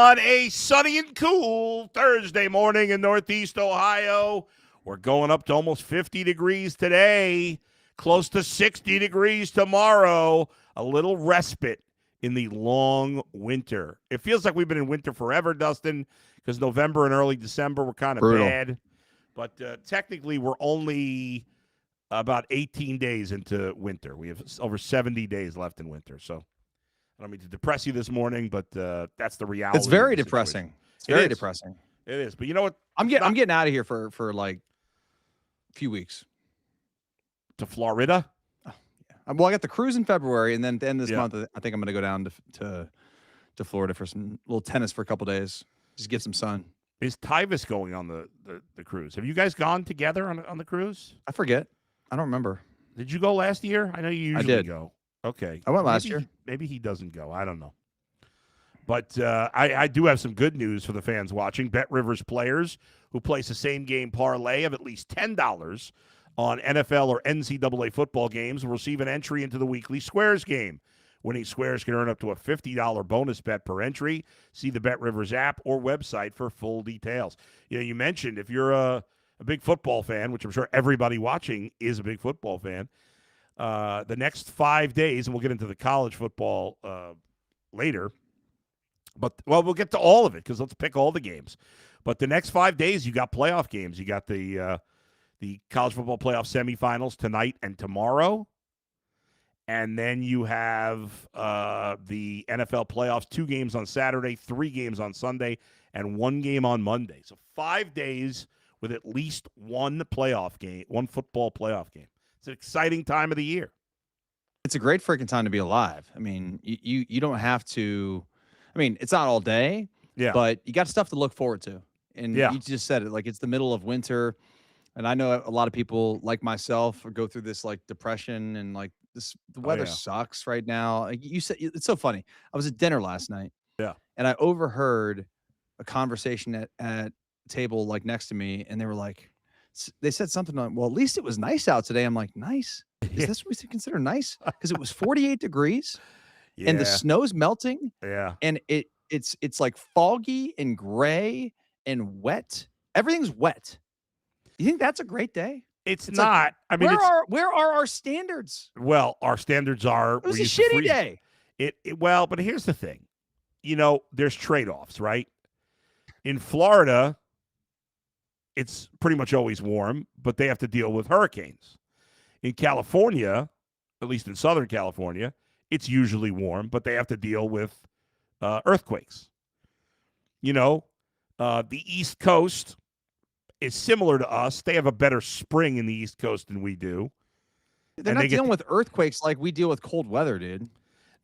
On a sunny and cool Thursday morning in Northeast Ohio, we're going up to almost 50 degrees today, close to 60 degrees tomorrow. A little respite in the long winter. It feels like we've been in winter forever, Dustin, because November and early December were kind of bad. But technically, we're only about 18 days into winter. We have over 70 days left in winter. So I don't mean to depress you this morning, but that's the reality. It's very depressing. It's very depressing. It is. But you know what? I'm getting out of here for like a few weeks. To Florida? Oh, yeah. Well, I got the cruise in February, and then the end of this month, I think I'm going to go down to Florida for some little tennis for a couple days. Just get some sun. Is Tyvis going on the cruise? Have you guys gone together on the cruise? I forget. I don't remember. Did you go last year? I know you usually go. Okay. I went last year. Maybe he doesn't go. I don't know. But I do have some good news for the fans watching. Bet Rivers players who place a same-game parlay of at least $10 on NFL or NCAA football games will receive an entry into the weekly Squares game. Winning Squares can earn up to a $50 bonus bet per entry. See the Bet Rivers app or website for full details. You know, you mentioned if you're a big football fan, which I'm sure everybody watching is a big football fan, the next 5 days, and we'll get into the college football later, but, well, we'll get to all of it because let's pick all the games. But the next 5 days, you got playoff games. You got the college football playoff semifinals tonight and tomorrow. And then you have the NFL playoffs, 2 games on Saturday, 3 games on Sunday, and 1 game on Monday. So 5 days with at least one playoff game, one football playoff game. It's an exciting time of the year. It's a great freaking time to be alive. I mean, you don't have to. I mean, it's not all day, but you got stuff to look forward to. And you just said it, like it's the middle of winter. And I know a lot of people like myself go through this like depression and like the weather sucks right now. Like you said, it's so funny. I was at dinner last night. Yeah. And I overheard a conversation at a table like next to me. And they were like, they said something like, well, at least it was nice out today. I'm like, nice? Is this what we consider nice? Because it was 48 degrees and the snow's melting. Yeah. And it's like foggy and gray and wet. Everything's wet. You think that's a great day? It's not. Like, I mean, where are our standards? Well, our standards are. It was a shitty day. Well, but here's the thing. You know, there's trade-offs, right? In Florida, it's pretty much always warm, but they have to deal with hurricanes. In California, at least in Southern California, it's usually warm, but they have to deal with earthquakes. You know, the East Coast is similar to us. They have a better spring in the East Coast than we do. They're not dealing with earthquakes like we deal with cold weather, dude.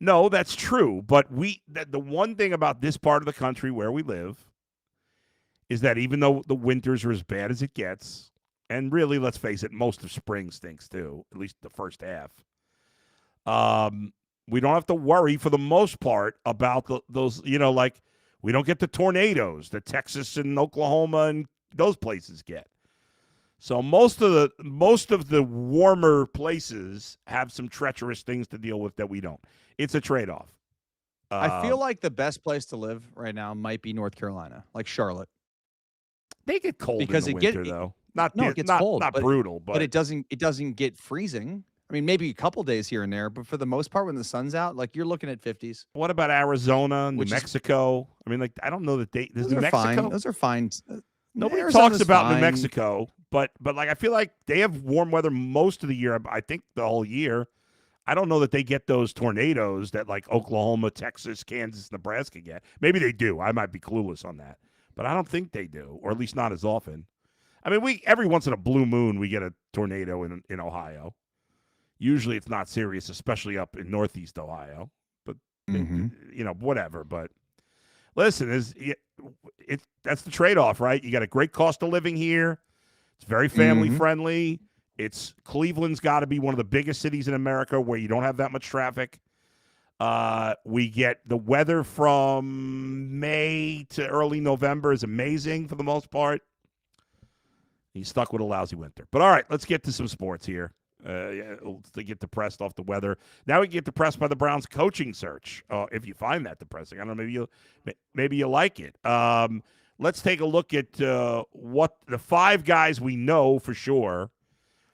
No, that's true. But the one thing about this part of the country where we live is that even though the winters are as bad as it gets, and really, let's face it, most of spring stinks too, at least the first half, we don't have to worry for the most part about those, you know, like we don't get the tornadoes that Texas and Oklahoma and those places get. So most of the warmer places have some treacherous things to deal with that we don't. It's a trade-off. I feel like the best place to live right now might be North Carolina, like Charlotte. They get cold because in the winter, though. It gets cold, not brutal, but it doesn't get freezing. I mean, maybe a couple days here and there, but for the most part, when the sun's out, like you're looking at 50s. What about Arizona, New Mexico? I mean, like I don't know that New Mexico. Those are fine. Nobody talks about New Mexico, but like I feel like they have warm weather most of the year. I think the whole year. I don't know that they get those tornadoes that like Oklahoma, Texas, Kansas, Nebraska get. Maybe they do. I might be clueless on that, but I don't think they do, or at least not as often. I mean, every once in a blue moon we get a tornado in Ohio. Usually it's not serious, especially up in Northeast Ohio. But you know, whatever. But listen, that's the trade-off, right? You got a great cost of living here. It's very family friendly. Cleveland's got to be one of the biggest cities in America where you don't have that much traffic. We get the weather from May to early November is amazing for the most part. He's stuck with a lousy winter. But all right, let's get to some sports here. They get depressed off the weather. Now we get depressed by the Browns coaching search. If you find that depressing, I don't know. Maybe you like it. Let's take a look at what the 5 guys we know for sure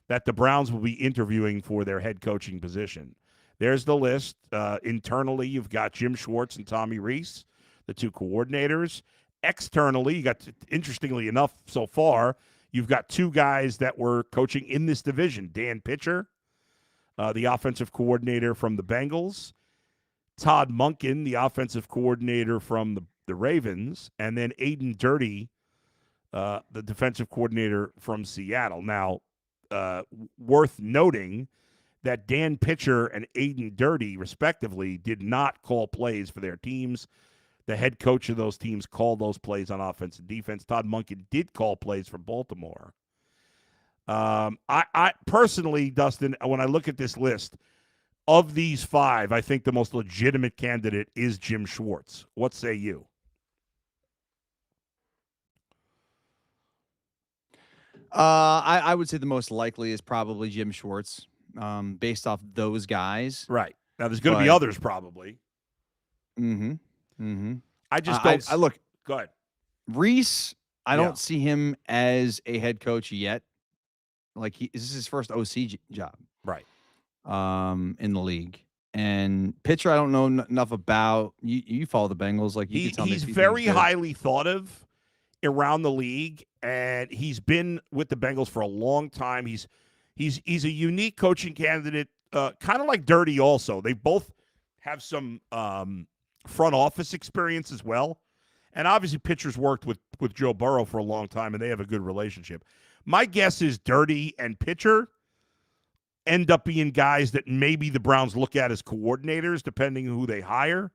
that the Browns will be interviewing for their head coaching position. There's the list. Internally, you've got Jim Schwartz and Tommy Rees, the 2 coordinators. Externally, you got, interestingly enough, so far, you've got 2 guys that were coaching in this division. Dan Pitcher, the offensive coordinator from the Bengals. Todd Monken, the offensive coordinator from the Ravens. And then Aiden Dirty, the defensive coordinator from Seattle. Now, worth noting that Dan Pitcher and Aiden Dirty, respectively, did not call plays for their teams. The head coach of those teams called those plays on offense and defense. Todd Monken did call plays for Baltimore. I personally, Dustin, when I look at this list, of these 5, I think the most legitimate candidate is Jim Schwartz. What say you? I would say the most likely is probably Jim Schwartz, based off those guys. Right. Now, there's going to be others probably. Mm-hmm. Mm-hmm. I just don't. I look. Go ahead. Reese, I don't see him as a head coach yet. Like this is his first OC job, right? In the league. And Pitcher, I don't know enough about. You follow the Bengals, like you can tell me. He's very highly thought of around the league, and he's been with the Bengals for a long time. He's a unique coaching candidate, kind of like Dirty. Also, they both have some front office experience as well. And obviously Pitcher's worked with Joe Burrow for a long time, and they have a good relationship. My guess is Dirty and Pitcher end up being guys that maybe the Browns look at as coordinators, depending on who they hire.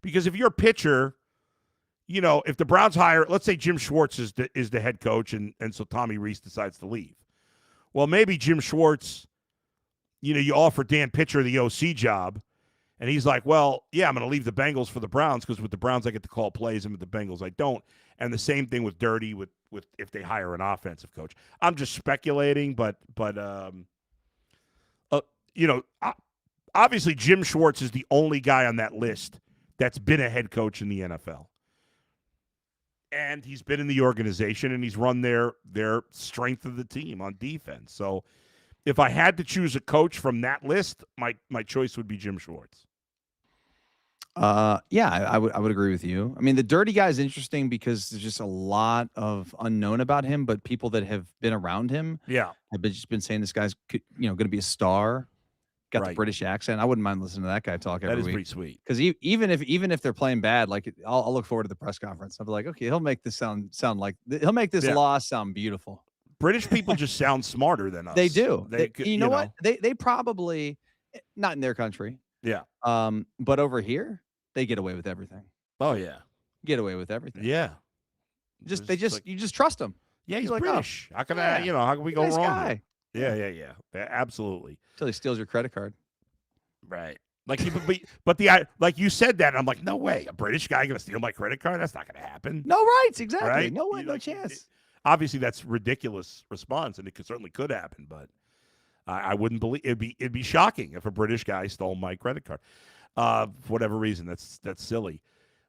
Because if you're a pitcher, if the Browns hire, let's say Jim Schwartz is the head coach, and so Tommy Rees decides to leave. Well, maybe Jim Schwartz, you offer Dan Pitcher the OC job, and he's like, well, yeah, I'm going to leave the Bengals for the Browns because with the Browns I get to call plays, and with the Bengals I don't. And the same thing with Dirty with if they hire an offensive coach. I'm just speculating, but obviously Jim Schwartz is the only guy on that list that's been a head coach in the NFL. And he's been in the organization, and he's run their strength of the team on defense. So if I had to choose a coach from that list, my choice would be Jim Schwartz. Yeah, I would agree with you. I mean, the Dirty guy is interesting because there's just a lot of unknown about him, but people that have been around him, have just been saying this guy's going to be a star. Got the British accent. I wouldn't mind listening to that guy talk every week. That is pretty sweet. Because even if they're playing bad, like I'll look forward to the press conference. I'll be like, okay, he'll make this sound like he'll make this loss sound beautiful. British people just sound smarter than us. They do. You know what? They probably not in their country. Yeah. But over here, they get away with everything. Oh yeah. Get away with everything. Yeah. You just trust him. Yeah, he's like, British. How can how can we go wrong? Guy. Yeah. Absolutely. Until he steals your credit card. Right. Like like you said that, and I'm like, no way. A British guy gonna steal my credit card? That's not gonna happen. No rights, exactly. Right? No way, no chance. Obviously, that's certainly could happen, but I wouldn't believe it'd be shocking if a British guy stole my credit card. For whatever reason, that's silly.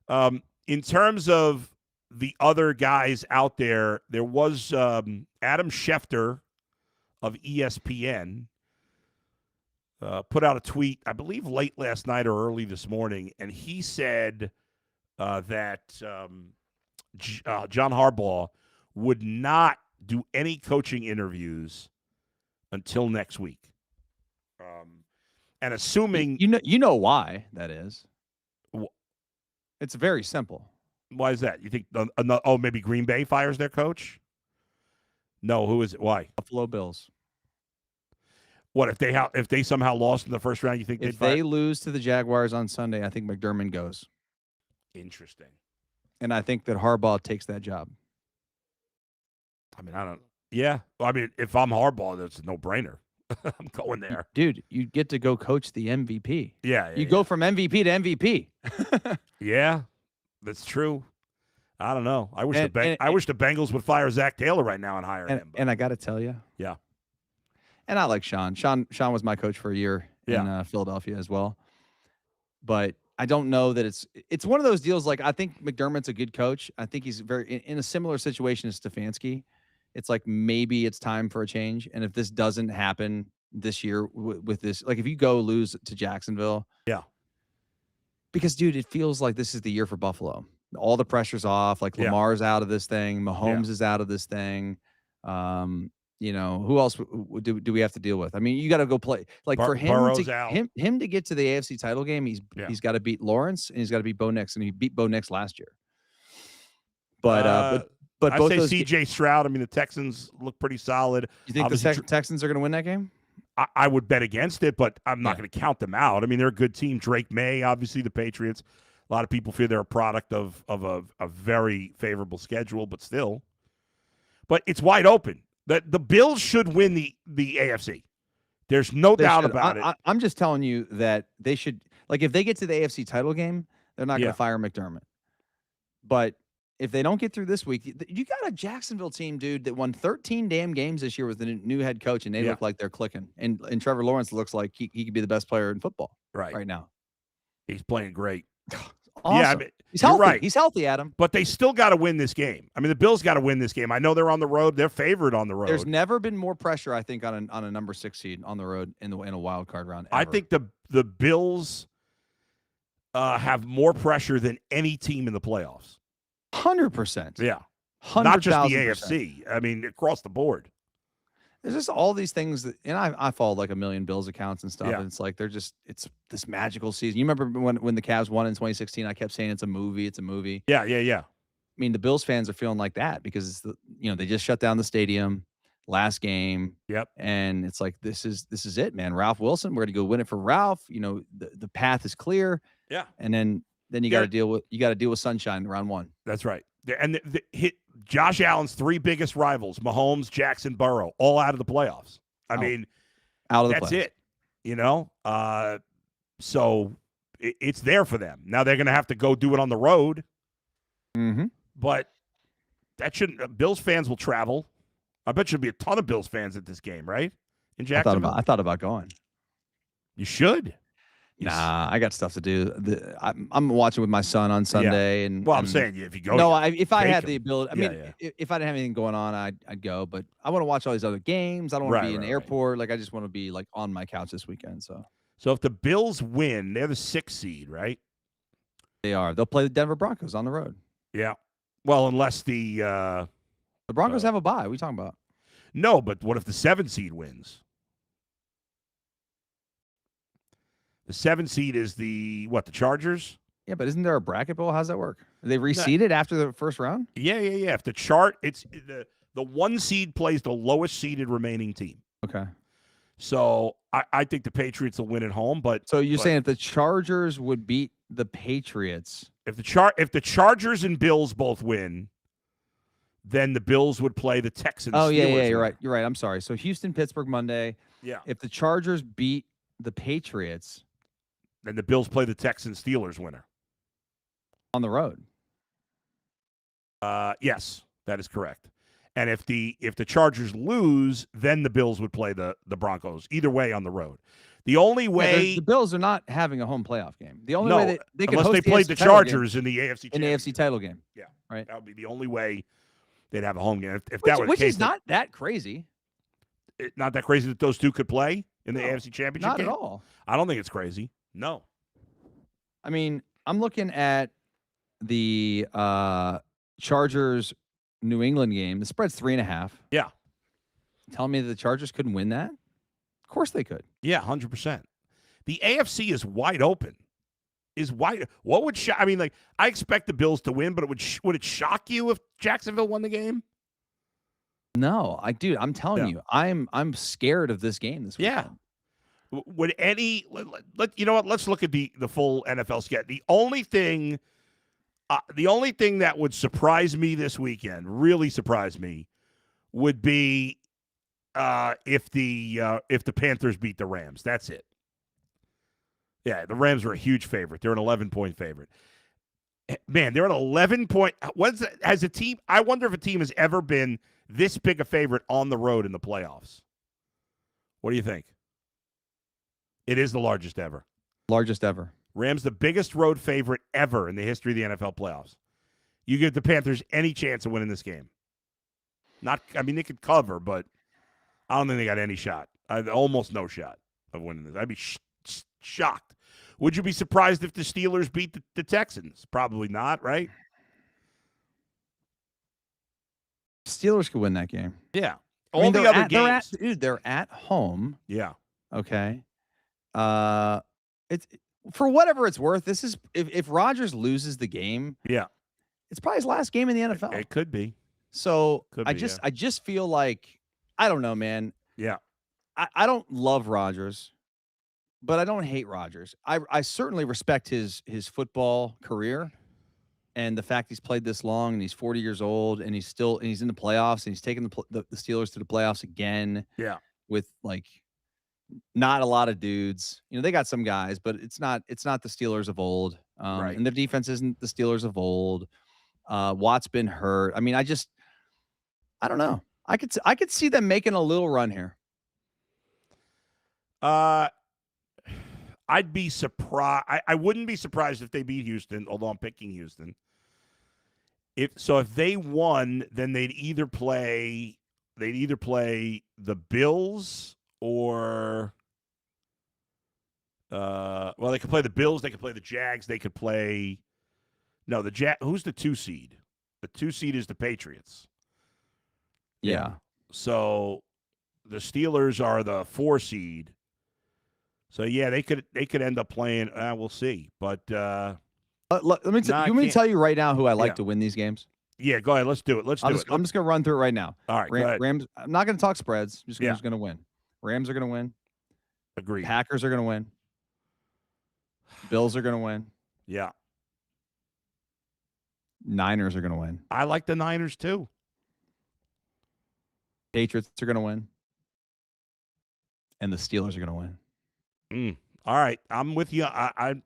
In terms of the other guys out there, there was Adam Schefter of ESPN put out a tweet, I believe late last night or early this morning, and he said that John Harbaugh would not do any coaching interviews until next week. And assuming you know why that is. It's very simple. Why is that? You think maybe Green Bay fires their coach? No, who is it? Why? Buffalo Bills. What if they somehow lost in the first round? You think if they lose to the Jaguars on Sunday, I think McDermott goes. Interesting. And I think that Harbaugh takes that job. I mean, I don't. Yeah, well, I mean, if I'm Harbaugh, that's a no-brainer. I'm going there, dude. You get to go coach the MVP. Yeah, you go from MVP to MVP. Yeah, that's true. I don't know. I wish the Bengals would fire Zach Taylor right now and hire him. And I got to tell you, yeah, And I like Sean. Sean was my coach for a year in Philadelphia as well. But I don't know that it's one of those deals. Like, I think McDermott's a good coach. I think he's very in a similar situation as Stefanski. It's like maybe it's time for a change. And if this doesn't happen this year with this, like if you go lose to Jacksonville, because dude, it feels like this is the year for Buffalo. All the pressure's off. Like Lamar's out of this thing. Mahomes is out of this thing. Who else do we have to deal with? I mean, you got to go play. Like for him to get to the AFC title game, he's got to beat Lawrence and he's got to beat Bo Nix, and he beat Bo Nix last year. But I say CJ Stroud. I mean, the Texans look pretty solid. You think the Texans are going to win that game? I would bet against it, but I'm not going to count them out. I mean, they're a good team. Drake May, obviously, the Patriots. A lot of people feel they're a product of a very favorable schedule, but still. But it's wide open. The Bills should win the AFC. There's no doubt about it. I'm just telling you that they should. Like, if they get to the AFC title game, they're not going to fire McDermott. But if they don't get through this week, you got a Jacksonville team, dude, that won 13 damn games this year with a new head coach, and they look like they're clicking. And Trevor Lawrence looks like he could be the best player in football right now. He's playing great. Awesome. Yeah, I mean, he's healthy. Right. He's healthy, Adam. But they still got to win this game. I mean, the Bills got to win this game. I know they're on the road. They're favored on the road. There's never been more pressure, I think, on a number 6 seed on the road in a wild card round. Ever. I think the Bills have more pressure than any team in the playoffs. 100%. Yeah. 100%. Not just the AFC. I mean, across the board. There's just all these things that, and I followed like a million Bills accounts and stuff. And it's like, it's this magical season. You remember when the Cavs won in 2016, I kept saying it's a movie. It's a movie. Yeah. I mean, the Bills fans are feeling like that because they just shut down the stadium last game. Yep. And it's like, this is it, man. Ralph Wilson, we're going to go win it for Ralph. The path is clear. Yeah. And then you got to deal with sunshine in round 1. That's right. And Josh Allen's 3 biggest rivals, Mahomes, Jackson, Burrow, all out of the playoffs. I mean, out of the that's playoffs. it. So it's there for them. Now they're going to have to go do it on the road. Mm-hmm. But that shouldn't. Bills fans will travel. I bet you'll be a ton of Bills fans at this game, right? In Jacksonville. I thought about going. You should. Nah, I got stuff to do. I'm watching with my son on Sunday, and I'm saying if you go, if I had the ability, I mean, if I didn't have anything going on, I'd go. But I want to watch all these other games. I don't want to be in the airport. Like, I just want to be like on my couch this weekend. So if the Bills win, they're the 6th seed, right? They are. They'll play the Denver Broncos on the road. Yeah. Well, unless the Broncos have a bye. What are you talking about? No, but what if the 7th seed wins? The 7th seed is the Chargers? Yeah, but isn't there a bracket bowl? How's that work? Are they reseeded after the first round? Yeah. If the chart, it's the 1 seed plays the lowest seeded remaining team. Okay. So I think the Patriots will win at home, but so you're saying if the Chargers would beat the Patriots, if the Chargers and Bills both win, then the Bills would play the Texans. Oh yeah, you're right. I'm sorry. So Houston, Pittsburgh Monday. Yeah. If the Chargers beat the Patriots, then the Bills play the Texans Steelers winner on the road. Yes, that is correct. And if the Chargers lose, then the Bills would play the Broncos. Either way on the road. The only way the Bills are not having a home playoff game. The only way they could unless host they played the Chargers in the AFC title game. Yeah, right. That would be the only way they'd have a home game. Which is not that crazy. Not that crazy that those two could play in the AFC Championship not game? Not at all. I don't think it's crazy. No. I mean, I'm looking at the Chargers New England game. The spread's 3.5. Yeah. Tell me that the Chargers couldn't win that? Of course they could. Yeah, 100%. The AFC is wide open. What would shock? I mean, like, I expect the Bills to win, but would it shock you if Jacksonville won the game? No, I'm telling you, I'm scared of this game this weekend. Yeah. Would any you know what? Let's look at the full NFL schedule. The only thing that would surprise me this weekend, really surprise me, would be if the Panthers beat the Rams. That's it. Yeah, the Rams are a huge favorite. They're an 11-point favorite. Man, they're an 11-point. Has a team? I wonder if a team has ever been this big a favorite on the road in the playoffs. What do you think? It is the largest ever. Largest ever. Rams, the biggest road favorite ever in the history of the NFL playoffs. You give the Panthers any chance of winning this game. They could cover, but I don't think they got any shot. Almost no shot of winning this. I'd be shocked. Would you be surprised if the Steelers beat the Texans? Probably not, right? Steelers could win that game. Yeah. All the other games. They're at home. Yeah. Okay. It's for whatever it's worth. This is if Rodgers loses the game. Yeah. It's probably his last game in the NFL. It could be. So I just feel like, I don't know, man. Yeah. I don't love Rodgers, but I don't hate Rodgers. I certainly respect his football career and the fact he's played this long and he's 40 years old and he's in the playoffs and he's taken the Steelers to the playoffs again. Yeah. With like not a lot of dudes. They got some guys, but it's not the Steelers of old. Right. And their defense isn't the Steelers of old. Watt's been hurt. I mean, I don't know. I could see them making a little run here. I'd be surprised. I wouldn't be surprised if they beat Houston, although I'm picking Houston. If they won, then they'd either play the Bills or they could play the Bills, they could play the Jags, they could play who's the 2 seed? The 2 seed is the Patriots. Yeah. So the Steelers are the 4 seed. So yeah, they could end up playing. We'll see, but let me tell you right now who I like to win these games. Yeah, go ahead. Let's do it. I'm just gonna run through it right now. All right, go ahead. Rams. I'm not gonna talk spreads. Just gonna win. Rams are gonna win. Agreed. Packers are gonna win. Bills are gonna win. Yeah. Niners are gonna win. I like the Niners too. Patriots are gonna win. And the Steelers are gonna win. All right, I'm with you.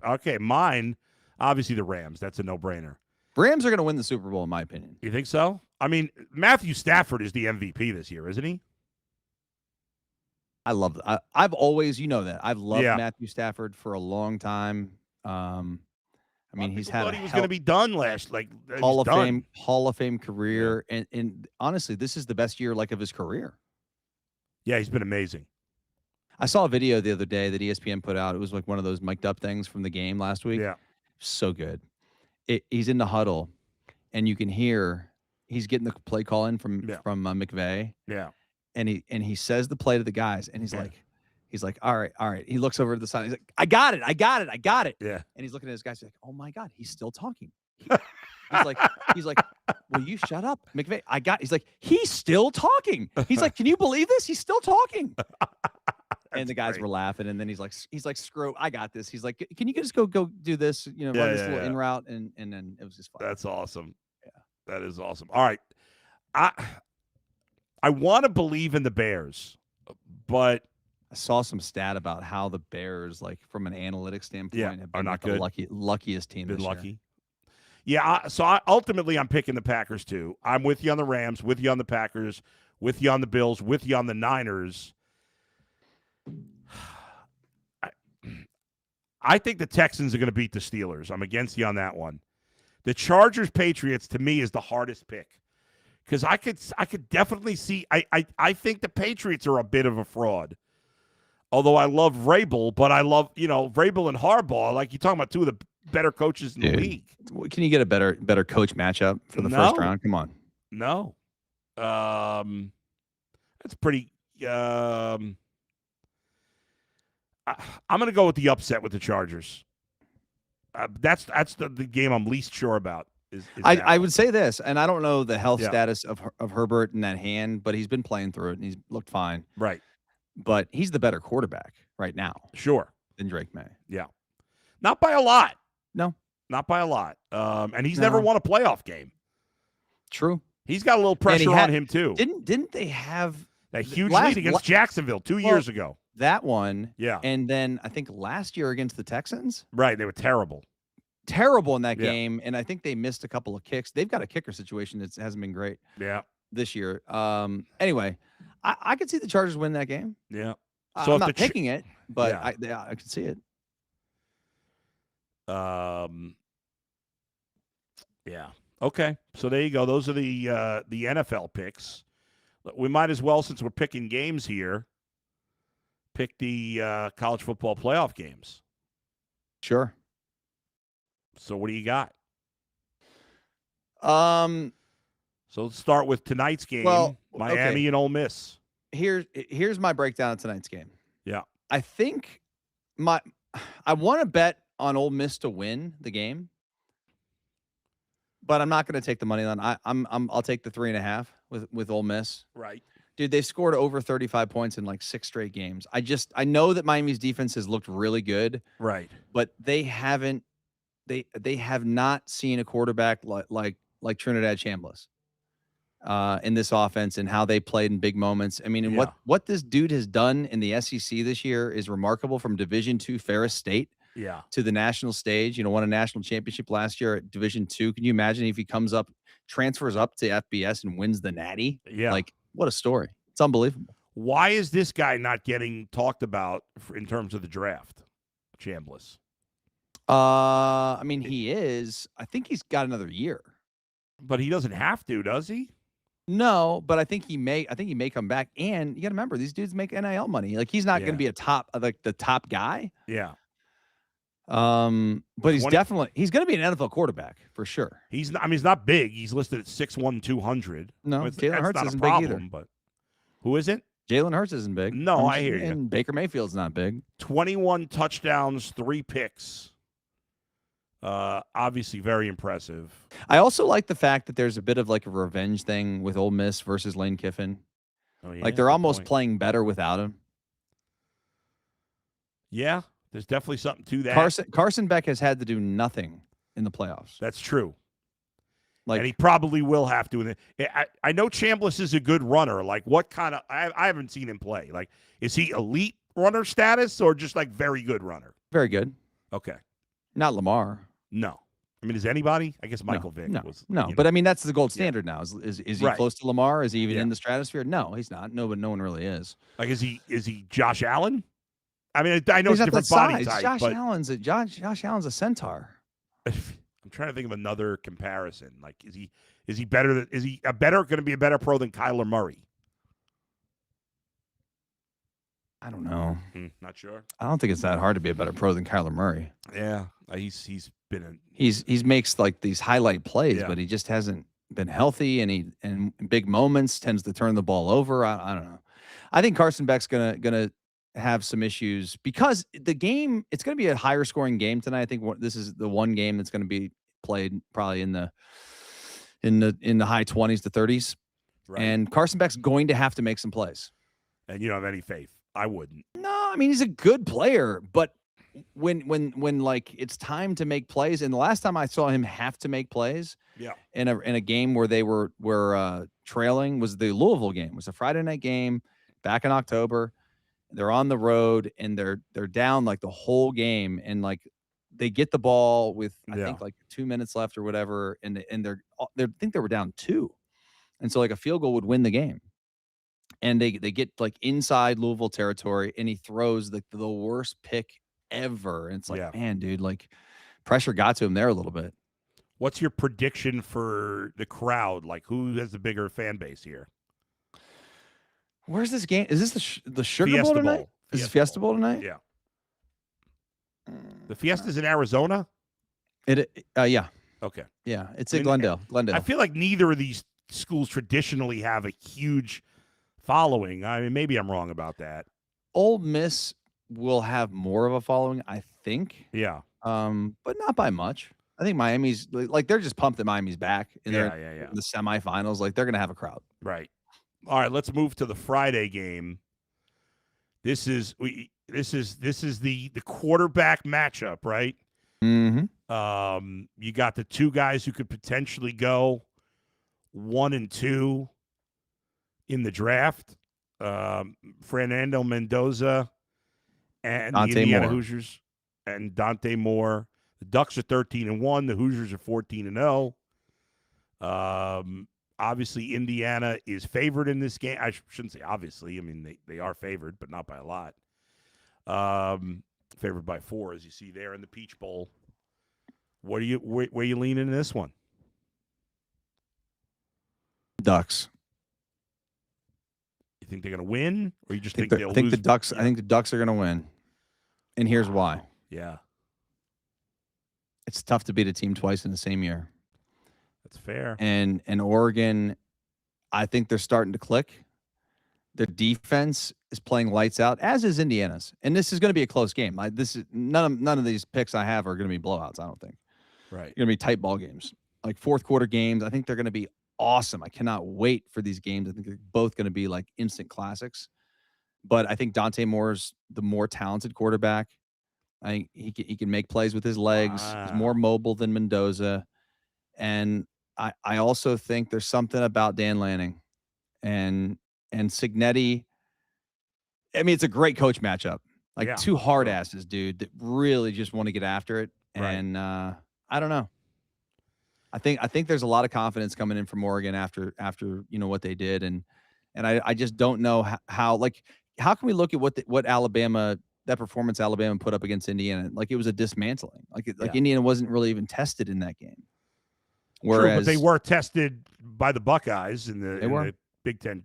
Okay. Mine, obviously the Rams. That's a no-brainer. Rams are going to win the Super Bowl, in my opinion. You think so? I mean, Matthew Stafford is the MVP this year, isn't he? I love that. I've always, that I've loved Matthew Stafford for a long time. He's had he was going to be done Hall of Fame career, and honestly, this is the best year of his career. Yeah, he's been amazing. I saw a video the other day that ESPN put out. It was like one of those mic'd up things from the game last week. Yeah. So good. He's in the huddle, and you can hear he's getting the play call in from McVay. Yeah. And he says the play to the guys, and he's like, all right. He looks over to the side. He's like, I got it. Yeah. And he's looking at his guys. He's like, oh my God, he's still talking. He's like, will you shut up, McVay? He's like, he's still talking. He's like, can you believe this? He's still talking. And the guys were laughing, and then he's like, screw, I got this. He's like, can you just go do this, run this little in route, and then it was just fun. That's awesome. Yeah, that is awesome. All right, I want to believe in the Bears, but I saw some stat about how the Bears, from an analytics standpoint, have been not the good. luckiest team. Been this lucky. Year. Yeah. Ultimately, I'm picking the Packers too. I'm with you on the Rams, with you on the Packers, with you on the Bills, with you on the Niners. I think the Texans are going to beat the Steelers. I'm against you on that one. The Chargers-Patriots, to me, is the hardest pick because I could definitely see. I think the Patriots are a bit of a fraud. Although I love Vrabel, but I love Vrabel and Harbaugh. Like you're talking about two of the better coaches in the league. Can you get a better coach matchup for the first round? Come on. No. That's pretty. I'm going to go with the upset with the Chargers. That's the game I'm least sure about. I would say this, and I don't know the health status of Herbert in that hand, but he's been playing through it, and he's looked fine. Right. But he's the better quarterback right now. Sure. Than Drake May. Yeah. Not by a lot. No. Not by a lot. And he's never won a playoff game. True. He's got a little pressure on him, too. Didn't they have that huge lead against Jacksonville 2 years ago? That one. Yeah. And then I think last year against the Texans. Right. They were terrible. Terrible in that game. And I think they missed a couple of kicks. They've got a kicker situation that hasn't been great. Yeah. This year. Anyway, I could see the Chargers win that game. Yeah. I'm not picking it, but I can see it. Yeah. Okay. So there you go. Those are the NFL picks. We might as well, since we're picking games here, pick the college football playoff games. Sure. So what do you got? So let's start with tonight's game. Miami and Ole Miss. Here's my breakdown of tonight's game. Yeah. I think I want to bet on Ole Miss to win the game, but I'm not going to take the money line. I'll take the 3.5 with Ole Miss. Right. Dude, they've scored over 35 points in like 6 straight games. I know that Miami's defense has looked really good. Right. But they have not seen a quarterback like Trinidad Chambliss in this offense and how they played in big moments. I mean, and what this dude has done in the SEC this year is remarkable, from Division II Ferris State to the national stage. Won a national championship last year at Division II. Can you imagine if he transfers up to FBS and wins the Natty? Yeah. Like, what a story. It's unbelievable. Why is this guy not getting talked about in terms of the draft, Chambliss? I mean, he is. I think he's got another year. But he doesn't have to, does he? No, but I think he may come back. And you got to remember, these dudes make NIL money. Like, he's not going to be the top guy. Yeah. But he's going to be an NFL quarterback for sure. He's not big. He's listed at 6'1", 200. No, Jalen Hurts isn't big either. But who isn't? Jalen Hurts isn't big. No, I hear you. And Baker Mayfield's not big. 21 touchdowns, 3 picks. Obviously very impressive. I also like the fact that there's a bit of like a revenge thing with Ole Miss versus Lane Kiffin. Oh, yeah, like they're almost playing better without him. Yeah, there's definitely something to that. Carson Beck has had to do nothing in the playoffs. That's true. And he probably will have to. I know Chambliss is a good runner. Like, what kind of – I haven't seen him play. Like, is he elite runner status or just, like, very good runner? Very good. Okay. Not Lamar. No. I mean, is anybody? I guess Michael Vick was. No, but I mean, that's the gold standard now. Is he close to Lamar? Is he even in the stratosphere? No, he's not. No, but no one really is. Like, is he Josh Allen? I mean, I know it's different body type. Josh Allen's a centaur. I'm trying to think of another comparison. Like, is he better? Is he going to be a better pro than Kyler Murray? I don't know. Not sure. I don't think it's that hard to be a better pro than Kyler Murray. Yeah, he's been he makes like these highlight plays, but he just hasn't been healthy, and in big moments tends to turn the ball over. I don't know. I think Carson Beck's gonna have some issues because the game, it's going to be a higher scoring game tonight. I think this is the one game that's going to be played probably in the high 20s to 30s. Right. And Carson Beck's going to have to make some plays. And you don't have any faith. I wouldn't. No, I mean, he's a good player, but when like it's time to make plays, and the last time I saw him have to make plays in a game where they were trailing was the Louisville game. It was a Friday night game back in October. They're on the road and they're down like the whole game, and like they get the ball with I think like 2 minutes left or whatever, and they think they were down 2, and so like a field goal would win the game, and they get like inside Louisville territory, and he throws the worst pick ever, and it's like man, dude, like pressure got to him there a little bit. What's your prediction for the crowd? Like, who has the bigger fan base here? Where's this game? Is this the Sugar Bowl tonight? Is this Fiesta Bowl tonight? Yeah. The Fiesta's in Arizona? Yeah. Okay. Yeah, it's at Glendale. I feel like neither of these schools traditionally have a huge following. I mean, maybe I'm wrong about that. Ole Miss will have more of a following, I think. Yeah. But not by much. I think Miami's like they're just pumped that Miami's back in in the semifinals. Like they're gonna have a crowd. Right. All right, let's move to the Friday game. This is the quarterback matchup, right? Mm-hmm. You got the two guys who could potentially go 1 and 2 in the draft. Fernando Mendoza and Dante the Indiana Moore. Hoosiers and Dante Moore. The Ducks are 13-1. The Hoosiers are 14-0. Obviously, Indiana is favored in this game. I shouldn't say obviously. I mean, they are favored, but not by a lot. Favored by 4, as you see there in the Peach Bowl. Where you leaning in this one? Ducks. You think they're going to win, or you just think they'll lose? The Ducks. Yeah. I think the Ducks are going to win, and here's why. Yeah, it's tough to beat a team twice in the same year. That's fair. And Oregon, I think they're starting to click. Their defense is playing lights out, as is Indiana's. And this is going to be a close game. None of these picks I have are going to be blowouts, I don't think. Right. Going to be tight ball games. Like fourth quarter games, I think they're going to be awesome. I cannot wait for these games. I think they're both going to be like instant classics. But I think Dante Moore's the more talented quarterback. I think he can make plays with his legs. Wow. He's more mobile than Mendoza. And I also think there's something about Dan Lanning and Cignetti. I mean, it's a great coach matchup. Like two hard asses, dude, that really just want to get after it. Right. And I don't know. I think there's a lot of confidence coming in from Oregon after what they did, and I just don't know how can we look at what Alabama, that performance Alabama put up against Indiana, like it was a dismantling. Like Indiana wasn't really even tested in that game. Whereas, true, but they were tested by the Buckeyes in the Big Ten,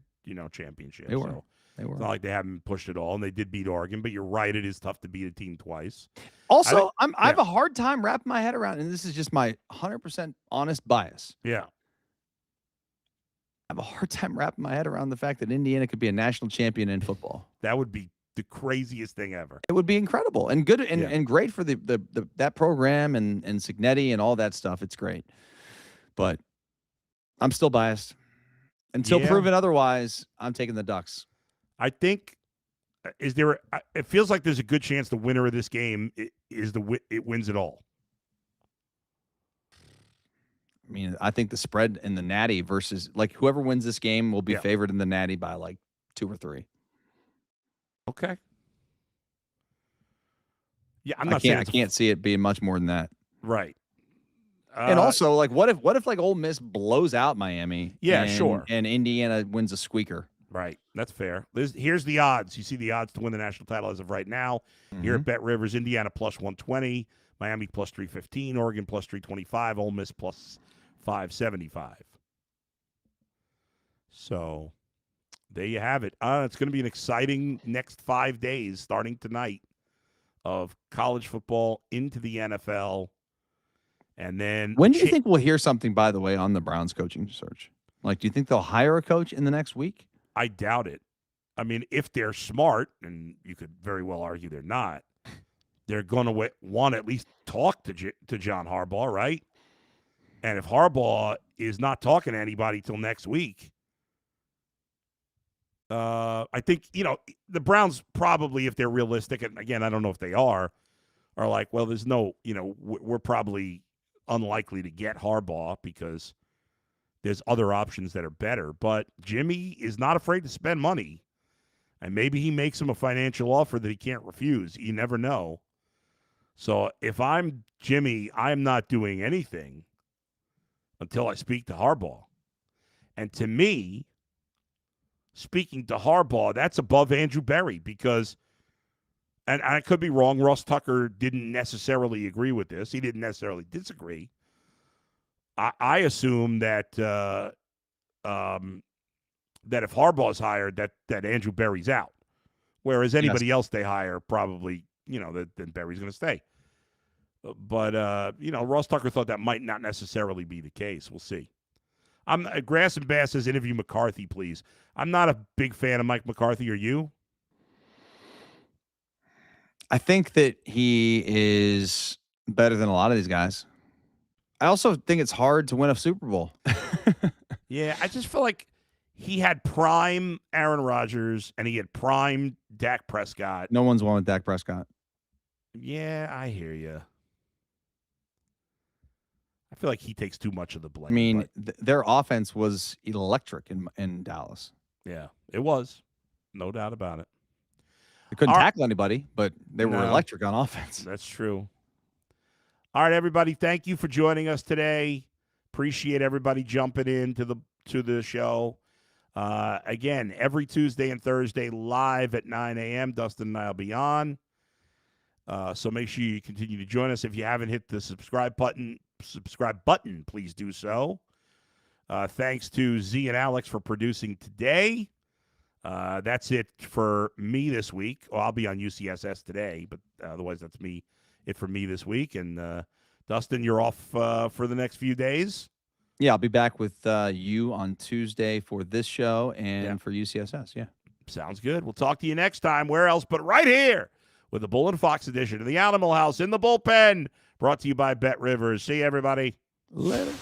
championship. They were. It's not like they haven't pushed it all, and they did beat Oregon. But you're right; it is tough to beat a team twice. Also, I have a hard time wrapping my head around, and this is just my 100% honest bias. Yeah, I have a hard time wrapping my head around the fact that Indiana could be a national champion in football. That would be the craziest thing ever. It would be incredible and good and great for that program and Cignetti and all that stuff. It's great, but I'm still biased. Until proven otherwise, I'm taking the Ducks. I think it feels like there's a good chance the winner of this game it wins it all. I mean, I think the spread in the Natty versus whoever wins this game will be favored in the Natty by 2 or 3. Okay. Yeah, I can't see it being much more than that. Right. And also, what if Ole Miss blows out Miami? Yeah, sure. And Indiana wins a squeaker. Right. That's fair. Here's the odds. You see the odds to win the national title as of right now. Mm-hmm. Here at Bet Rivers, Indiana plus 120, Miami plus 315, Oregon plus 325, Ole Miss plus 575. So there you have it. It's going to be an exciting next 5 days starting tonight of college football into the NFL. And then when do you think we'll hear something, by the way, on the Browns coaching search? Do you think they'll hire a coach in the next week? I doubt it. I mean, if they're smart, and you could very well argue they're not, they're going to want to at least talk to John Harbaugh, right? And if Harbaugh is not talking to anybody till next week, I think, the Browns probably, if they're realistic, and again, I don't know if they are like, well, there's no, we're probably unlikely to get Harbaugh because there's other options that are better. But Jimmy is not afraid to spend money. And maybe he makes him a financial offer that he can't refuse. You never know. So if I'm Jimmy, I'm not doing anything until I speak to Harbaugh. And to me, speaking to Harbaugh, that's above Andrew Berry because, and I could be wrong, Ross Tucker didn't necessarily agree with this. He didn't necessarily disagree. I assume that that if Harbaugh's hired, that Andrew Berry's out. Whereas anybody else they hire, probably, then Berry's going to stay. But, Ross Tucker thought that might not necessarily be the case. We'll see. Grass and Bass says, interview McCarthy, please. I'm not a big fan of Mike McCarthy. Are you? I think that he is better than a lot of these guys. I also think it's hard to win a Super Bowl. Yeah, I just feel like he had prime Aaron Rodgers and he had prime Dak Prescott. No one's won with Dak Prescott. Yeah, I hear you. I feel like he takes too much of the blame. I mean, their offense was electric in Dallas. Yeah, it was. No doubt about it. They couldn't tackle anybody, but they were electric on offense. That's true. All right, everybody, thank you for joining us today. Appreciate everybody jumping in to the show. Again, every Tuesday and Thursday live at 9 a.m. Dustin and I will be on. So make sure you continue to join us. If you haven't hit the subscribe button, please do so. Thanks to Z and Alex for producing today. That's it for me this week. Well, I'll be on UCSS today, but otherwise that's it for me this week. And Dustin, you're off for the next few days. Yeah, I'll be back with you on Tuesday for this show and for UCSS. Yeah. Sounds good. We'll talk to you next time. Where else but right here with the Bull and Fox edition of the Animal House in the Bullpen, brought to you by Bet Rivers. See you, everybody. Later.